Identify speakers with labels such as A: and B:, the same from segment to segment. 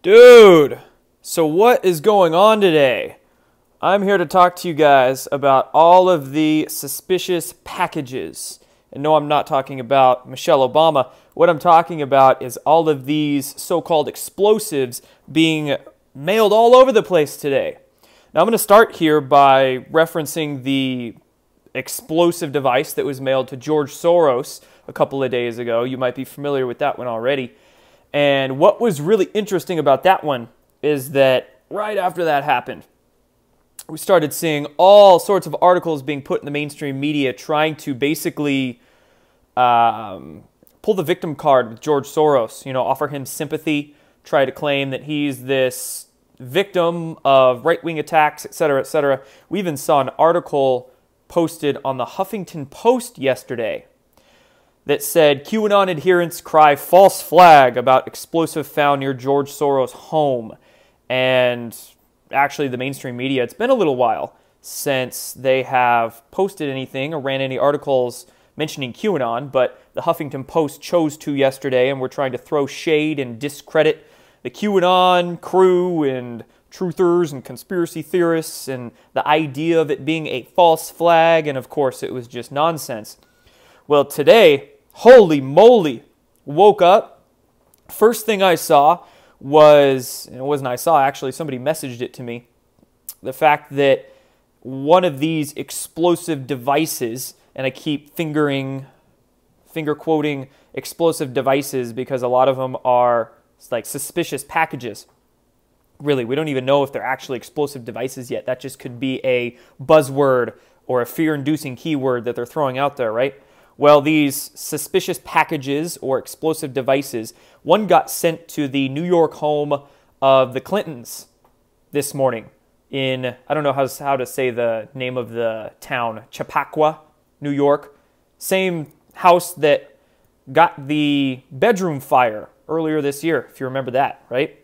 A: Dude, so what is going on today? I'm here to talk to you guys about all of the suspicious packages. And no, I'm not talking about Michelle Obama. What I'm talking about is all of these so-called explosives being mailed all over the place today. Now I'm going to start here by referencing the explosive device that was mailed to George Soros a couple of days ago. You might be familiar with that one already. And what was really interesting about that one is that right after that happened, we started seeing all sorts of articles being put in the mainstream media trying to basically pull the victim card with George Soros, offer him sympathy, try to claim that he's this victim of right-wing attacks, etc., etc. We even saw an article posted on the Huffington Post yesterday that said QAnon adherents cry false flag about explosive found near George Soros' home. And actually the mainstream media, it's been a little while since they have posted anything or ran any articles mentioning QAnon, but the Huffington Post chose to yesterday, and we're trying to throw shade and discredit the QAnon crew and truthers and conspiracy theorists and the idea of it being a false flag, and of course it was just nonsense. Well, today, holy moly, woke up. First thing I saw was, and it wasn't I saw, actually somebody messaged it to me, the fact that one of these explosive devices, and I keep finger quoting explosive devices because a lot of them are like suspicious packages. Really, we don't even know if they're actually explosive devices yet. That just could be a buzzword or a fear-inducing keyword that they're throwing out there, right? Well, these suspicious packages or explosive devices, one got sent to the New York home of the Clintons this morning in, I don't know how to say the name of the town, Chappaqua, New York. Same house that got the bedroom fire earlier this year, if you remember that, right?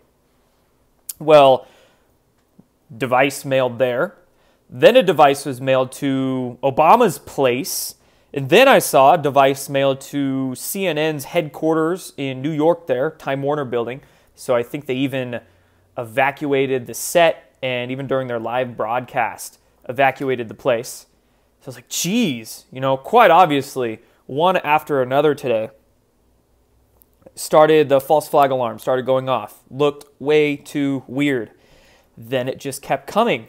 A: Well, device mailed there. Then a device was mailed to Obama's place. And then I saw a device mailed to CNN's headquarters in New York there, Time Warner building. So I think they even evacuated the set, and even during their live broadcast, evacuated the place. So I was like, geez, quite obviously, one after another today. The false flag alarm started going off. Looked way too weird. Then it just kept coming.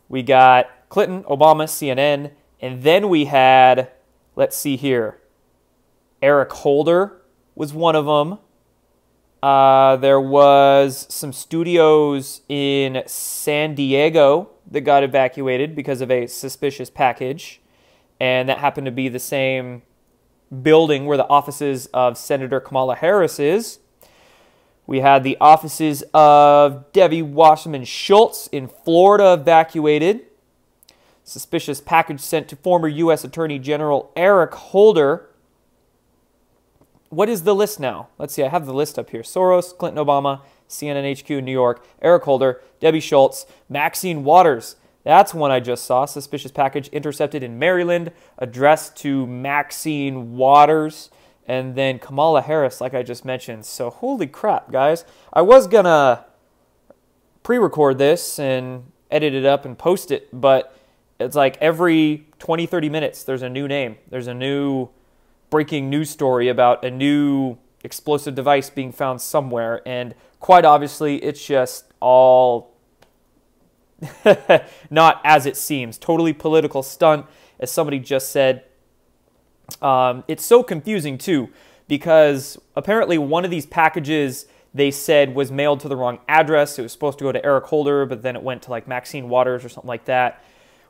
A: We got Clinton, Obama, CNN, and then we had, let's see here, Eric Holder was one of them. There was some studios in San Diego that got evacuated because of a suspicious package, and that happened to be the same building where the offices of Senator Kamala Harris is. We had the offices of Debbie Wasserman Schultz in Florida evacuated. Suspicious package sent to former U.S. Attorney General Eric Holder. What is the list now? Let's see, I have the list up here. Soros, Clinton, Obama, CNN HQ in New York, Eric Holder, Debbie Schultz, Maxine Waters. That's one I just saw. Suspicious package intercepted in Maryland, addressed to Maxine Waters, and then Kamala Harris, like I just mentioned. So holy crap, guys. I was going to pre-record this and edit it up and post it, but it's like every 20, 30 minutes there's a new name. There's a new breaking news story about a new explosive device being found somewhere, and quite obviously it's just all not as it seems. Totally political stunt, as somebody just said. It's so confusing too, because apparently one of these packages they said was mailed to the wrong address. It was supposed to go to Eric Holder, but then it went to like Maxine Waters or something like that.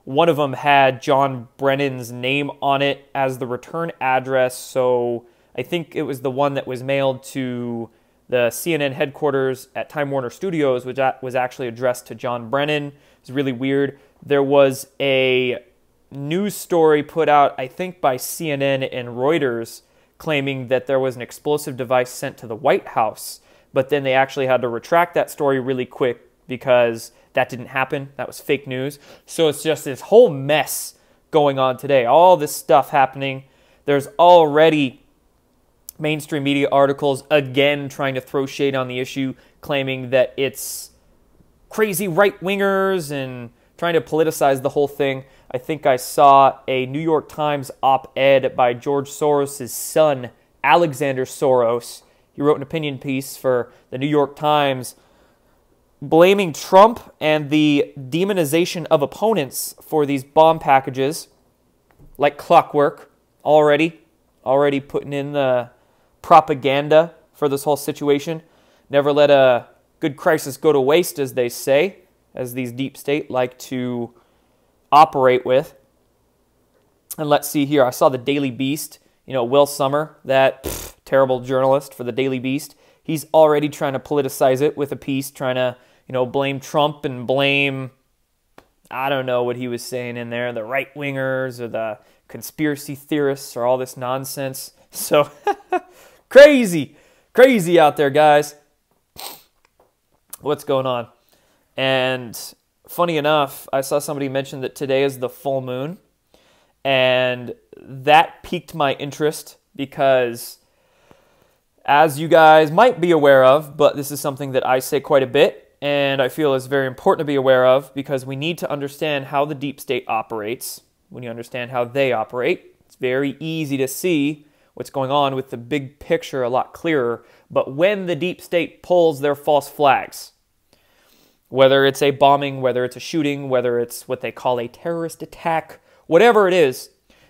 A: One of them had John Brennan's name on it as the return address, so I think it was the one that was mailed to the CNN headquarters at Time Warner Studios, which was actually addressed to John Brennan. It's really weird. There was a news story put out, I think, by CNN and Reuters, claiming that there was an explosive device sent to the White House, but then they actually had to retract that story really quick because that didn't happen. That was fake news. So it's just this whole mess going on today. All this stuff happening. There's already mainstream media articles, again, trying to throw shade on the issue, claiming that it's crazy right-wingers and trying to politicize the whole thing. I think I saw a New York Times op-ed by George Soros' son, Alexander Soros. He wrote an opinion piece for the New York Times blaming Trump and the demonization of opponents for these bomb packages like clockwork, already putting in the propaganda for this whole situation. Never let a good crisis go to waste, as they say, as these deep state like to operate with. And let's see here. I saw the Daily Beast. You know, Will Sommer, that terrible journalist for the Daily Beast. He's already trying to politicize it with a piece, trying to, you know, blame Trump and blame, I don't know what he was saying in there, the right-wingers or the conspiracy theorists or all this nonsense. So, crazy out there, guys. What's going on? And funny enough, I saw somebody mention that today is the full moon, and that piqued my interest because, as you guys might be aware of, but this is something that I say quite a bit, and I feel is very important to be aware of because we need to understand how the deep state operates. When you understand how they operate, it's very easy to see what's going on with the big picture a lot clearer. But when the deep state pulls their false flags, whether it's a bombing, whether it's a shooting, whether it's what they call a terrorist attack, whatever it is,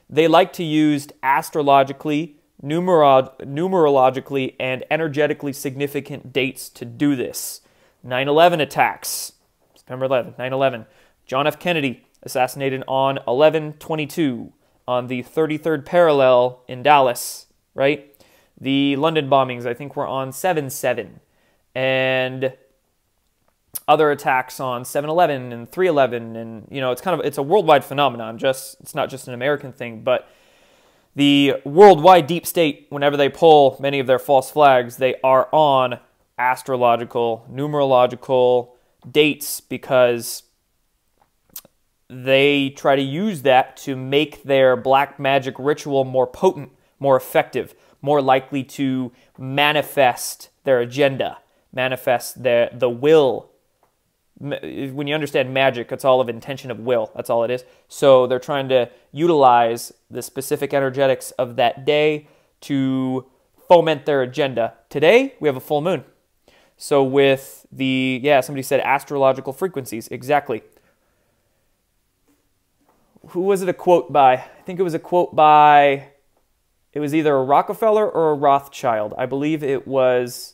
A: they like to use astrologically, numerologically, and energetically significant dates to do this. 9/11 attacks, September 11th, 9/11. John F. Kennedy assassinated on 11/22 on the 33rd parallel in Dallas, right? The London bombings, I think, were on 7/7. And other attacks on 7/11 and 3/11, and you know, it's a worldwide phenomenon. It's not just an American thing, but the worldwide deep state, whenever they pull many of their false flags, they are on astrological, numerological dates because they try to use that to make their black magic ritual more potent, more effective, more likely to manifest their agenda, manifest the will. When you understand magic, it's all of intention of will. That's all it is. So they're trying to utilize the specific energetics of that day to foment their agenda. Today, we have a full moon. So with the, somebody said astrological frequencies. Exactly. Who was it a quote by? I think it was a quote by, it was either a Rockefeller or a Rothschild. I believe it was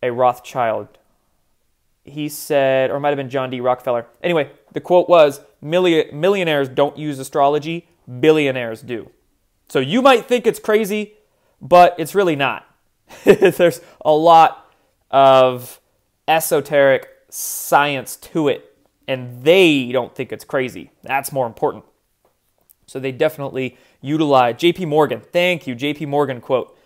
A: a Rothschild. He said, or it might have been John D. Rockefeller. Anyway, the quote was, millionaires don't use astrology, billionaires do. So you might think it's crazy, but it's really not. There's a lot of esoteric science to it, and they don't think it's crazy. That's more important. So they definitely utilize J.P. Morgan. Thank you, J.P. Morgan quote.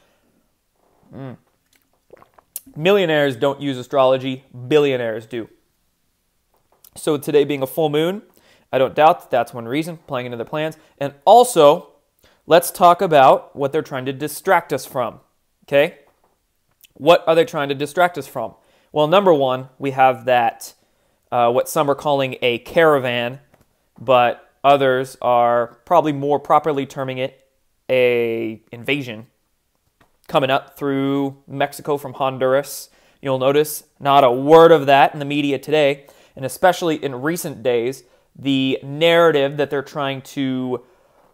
A: Millionaires don't use astrology, billionaires do. So today being a full moon, I don't doubt that that's one reason, playing into their plans. And also, let's talk about what they're trying to distract us from, okay? What are they trying to distract us from? Well, number one, we have that, what some are calling a caravan, but others are probably more properly terming it a invasion, coming up through Mexico from Honduras. You'll notice not a word of that in the media today, and especially in recent days, the narrative that they're trying to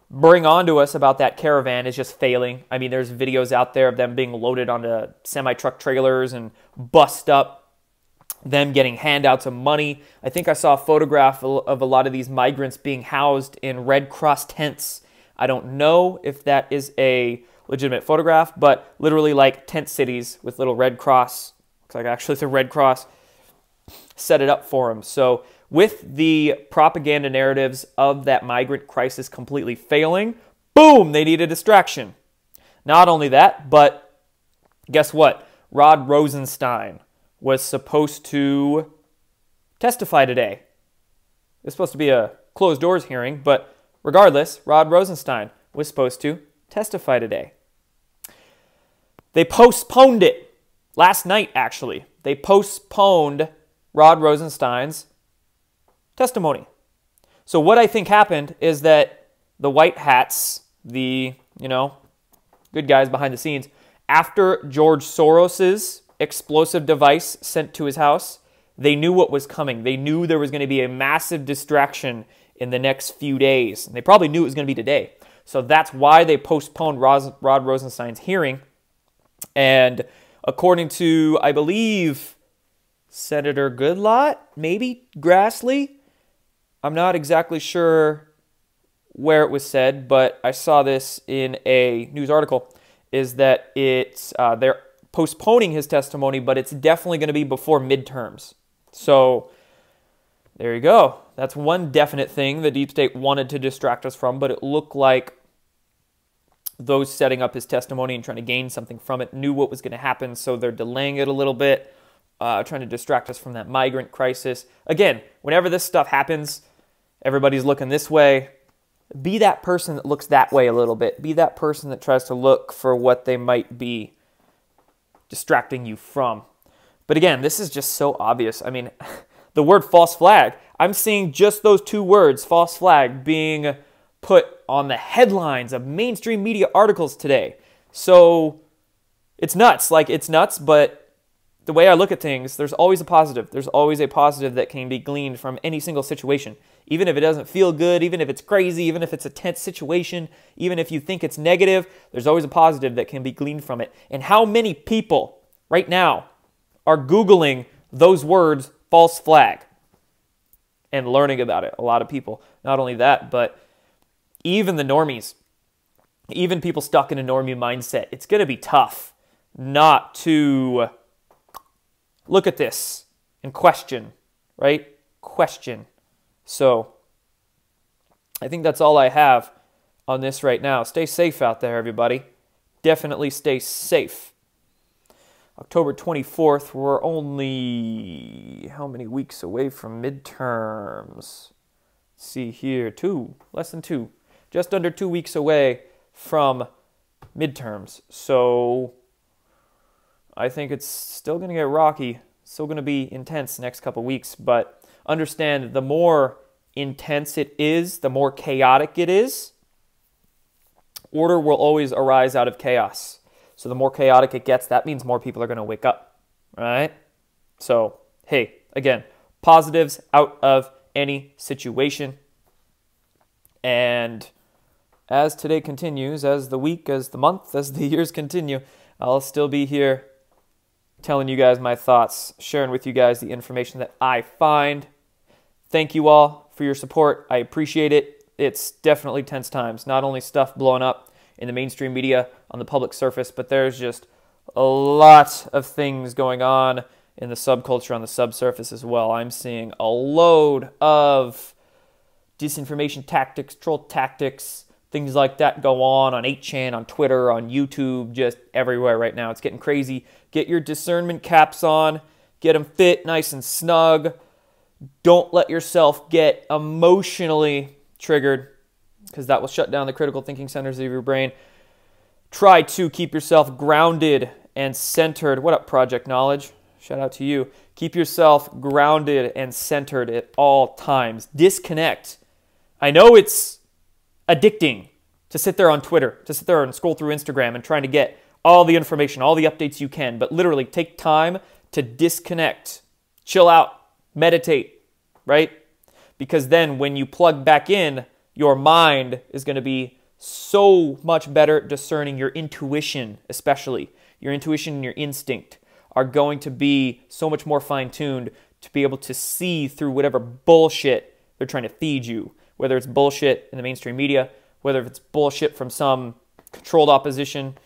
A: bring onto us about that caravan is just failing. I mean, there's videos out there of them being loaded onto semi-truck trailers and bust up, them getting handouts of money. I think I saw a photograph of a lot of these migrants being housed in Red Cross tents. I don't know if that is a legitimate photograph, but literally like tent cities with little Red Cross. Looks like actually it's a Red Cross. Set it up for them. So with the propaganda narratives of that migrant crisis completely failing, boom, they need a distraction. Not only that, but guess what? Rod Rosenstein was supposed to testify today. It's supposed to be a closed doors hearing, but regardless, Rod Rosenstein was supposed to testify today. They postponed it last night, actually. They postponed Rod Rosenstein's testimony. So what I think happened is that the white hats, the, good guys behind the scenes, after George Soros's explosive device sent to his house, they knew what was coming. They knew there was going to be a massive distraction in the next few days. And they probably knew it was going to be today. So that's why they postponed Rod Rosenstein's hearing. And according to, I believe, Senator Goodlatte, maybe Grassley, I'm not exactly sure where it was said, but I saw this in a news article, is that they're postponing his testimony, but it's definitely going to be before midterms. So there you go. That's one definite thing the deep state wanted to distract us from, but it looked like those setting up his testimony and trying to gain something from it knew what was going to happen, so they're delaying it a little bit, trying to distract us from that migrant crisis. Again, whenever this stuff happens, everybody's looking this way. Be that person that looks that way a little bit. Be that person that tries to look for what they might be distracting you from. But again, this is just so obvious. I mean, the word false flag, I'm seeing just those two words, false flag, being put on the headlines of mainstream media articles today. So it's nuts. It's nuts, but the way I look at things, there's always a positive. There's always a positive that can be gleaned from any single situation. Even if it doesn't feel good, even if it's crazy, even if it's a tense situation, even if you think it's negative, there's always a positive that can be gleaned from it. And how many people right now are Googling those words, false flag, and learning about it? A lot of people. Not only that, but even the normies, even people stuck in a normie mindset, it's going to be tough not to look at this and question, right? Question. So I think that's all I have on this right now. Stay safe out there, everybody. Definitely stay safe. October 24th, we're only how many weeks away from midterms? Let's see here, less than 2. Just under 2 weeks away from midterms. So I think it's still going to get rocky, still going to be intense next couple weeks, but understand the more intense it is, the more chaotic it is, order will always arise out of chaos. So the more chaotic it gets, that means more people are going to wake up, right? So, hey, again, positives out of any situation. And as today continues, as the week, as the month, as the years continue, I'll still be here telling you guys my thoughts, sharing with you guys the information that I find. Thank you all for your support. I appreciate it. It's definitely tense times. Not only stuff blowing up in the mainstream media on the public surface, but there's just a lot of things going on in the subculture on the subsurface as well. I'm seeing a load of disinformation tactics, troll tactics, things like that go on 8chan, on Twitter, on YouTube, just everywhere right now. It's getting crazy. Get your discernment caps on. Get them fit nice and snug. Don't let yourself get emotionally triggered, because that will shut down the critical thinking centers of your brain. Try to keep yourself grounded and centered. What up, Project Knowledge? Shout out to you. Keep yourself grounded and centered at all times. Disconnect. I know it's addicting to sit there on Twitter, to sit there and scroll through Instagram and trying to get all the information, all the updates you can, but literally take time to disconnect, chill out, meditate, right? Because then when you plug back in, your mind is going to be so much better at discerning. Your intuition, especially, your intuition and your instinct are going to be so much more fine-tuned to be able to see through whatever bullshit they're trying to feed you, whether it's bullshit in the mainstream media, whether it's bullshit from some controlled opposition,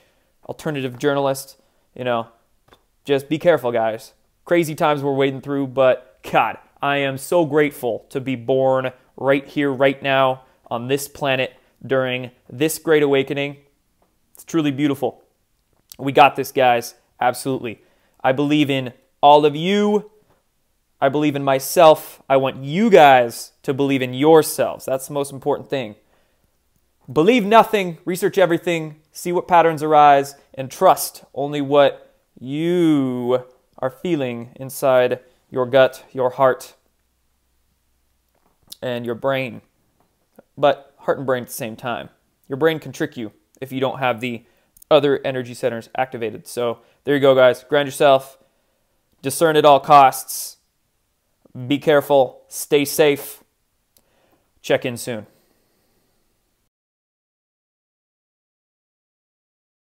A: alternative journalist. Just be careful, guys. Crazy times we're wading through, but God, I am so grateful to be born right here, right now, on this planet during this great awakening. It's truly beautiful. We got this, guys. Absolutely. I believe in all of you. I believe in myself. I want you guys to believe in yourselves. That's the most important thing. believe nothing, research everything, see what patterns arise, and trust only what you are feeling inside your gut, your heart, and your brain. But heart and brain at the same time. Your brain can trick you if you don't have the other energy centers activated. So there you go, guys. Ground yourself. Discern at all costs. Be careful. Stay safe. Check in soon.